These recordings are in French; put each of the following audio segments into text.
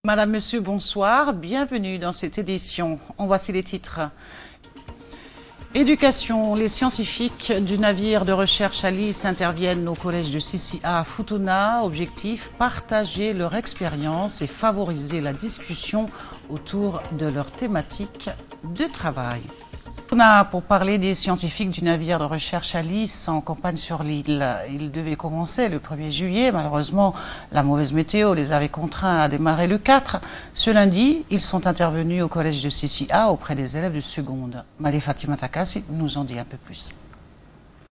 Madame, Monsieur, bonsoir. Bienvenue dans cette édition. En voici les titres. Éducation. Les scientifiques du navire de recherche Alice interviennent au collège de Sissi-A à Futuna. Objectif, partager leur expérience et favoriser la discussion autour de leur thématique de travail. Pour parler des scientifiques du navire de recherche Alice en campagne sur l'île. Ils devaient commencer le 1er juillet. Malheureusement, la mauvaise météo les avait contraints à démarrer le 4. Ce lundi, ils sont intervenus au collège de Sissi-A auprès des élèves de seconde. Malé Fatima Takassi nous en dit un peu plus.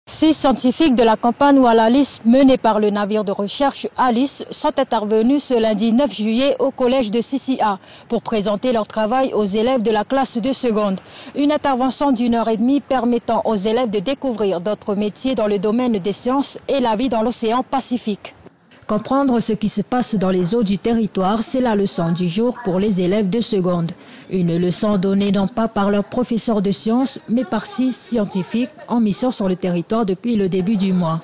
6 scientifiques de la campagne Alice menée par le navire de recherche Alice sont intervenus ce lundi 9 juillet au collège de Sissi-A pour présenter leur travail aux élèves de la classe de seconde. Une intervention d'1h30 permettant aux élèves de découvrir d'autres métiers dans le domaine des sciences et la vie dans l'océan Pacifique. Comprendre ce qui se passe dans les eaux du territoire, c'est la leçon du jour pour les élèves de seconde. Une leçon donnée non pas par leurs professeurs de sciences, mais par 6 scientifiques en mission sur le territoire depuis le début du mois.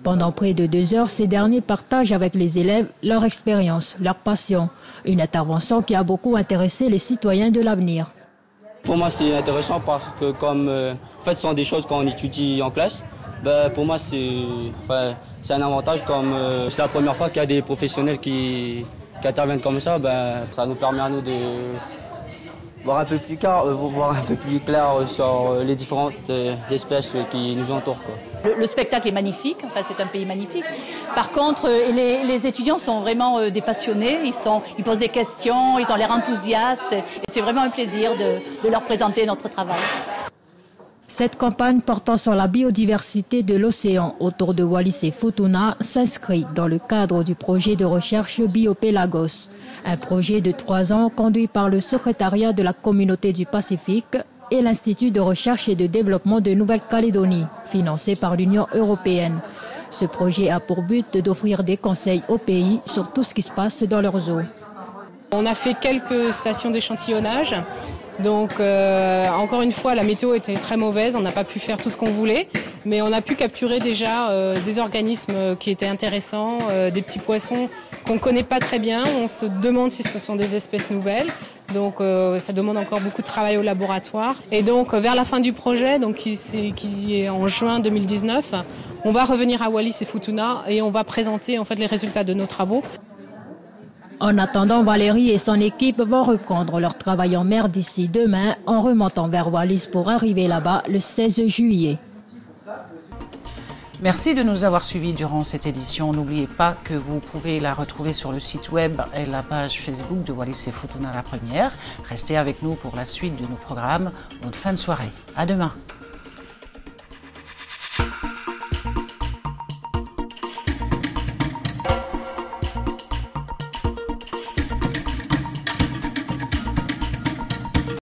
Pendant près de 2 heures, ces derniers partagent avec les élèves leur expérience, leur passion. Une intervention qui a beaucoup intéressé les citoyens de l'avenir. Pour moi, c'est intéressant parce que ce sont des choses qu'on étudie en classe. Pour moi, c'est un avantage comme c'est la première fois qu'il y a des professionnels qui interviennent comme ça. Ça nous permet à nous de voir un peu plus clair sur les différentes espèces qui nous entourent, quoi. Le spectacle est magnifique, c'est un pays magnifique. Par contre, les étudiants sont vraiment des passionnés, ils posent des questions, ils ont l'air enthousiastes et c'est vraiment un plaisir de leur présenter notre travail. Cette campagne portant sur la biodiversité de l'océan autour de Wallis et Futuna s'inscrit dans le cadre du projet de recherche Biopélagos, un projet de 3 ans conduit par le secrétariat de la communauté du Pacifique et l'Institut de recherche et de développement de Nouvelle-Calédonie, financé par l'Union européenne. Ce projet a pour but d'offrir des conseils aux pays sur tout ce qui se passe dans leurs eaux. On a fait quelques stations d'échantillonnage. Donc encore une fois, la météo était très mauvaise, on n'a pas pu faire tout ce qu'on voulait, mais on a pu capturer déjà des organismes qui étaient intéressants, des petits poissons qu'on ne connaît pas très bien. On se demande si ce sont des espèces nouvelles, donc ça demande encore beaucoup de travail au laboratoire. Et donc vers la fin du projet, qui est en juin 2019, on va revenir à Wallis et Futuna et on va présenter en fait les résultats de nos travaux. En attendant, Valérie et son équipe vont reprendre leur travail en mer d'ici demain en remontant vers Wallis pour arriver là-bas le 16 juillet. Merci de nous avoir suivis durant cette édition. N'oubliez pas que vous pouvez la retrouver sur le site web et la page Facebook de Wallis et Futuna la première. Restez avec nous pour la suite de nos programmes. Bonne fin de soirée. À demain.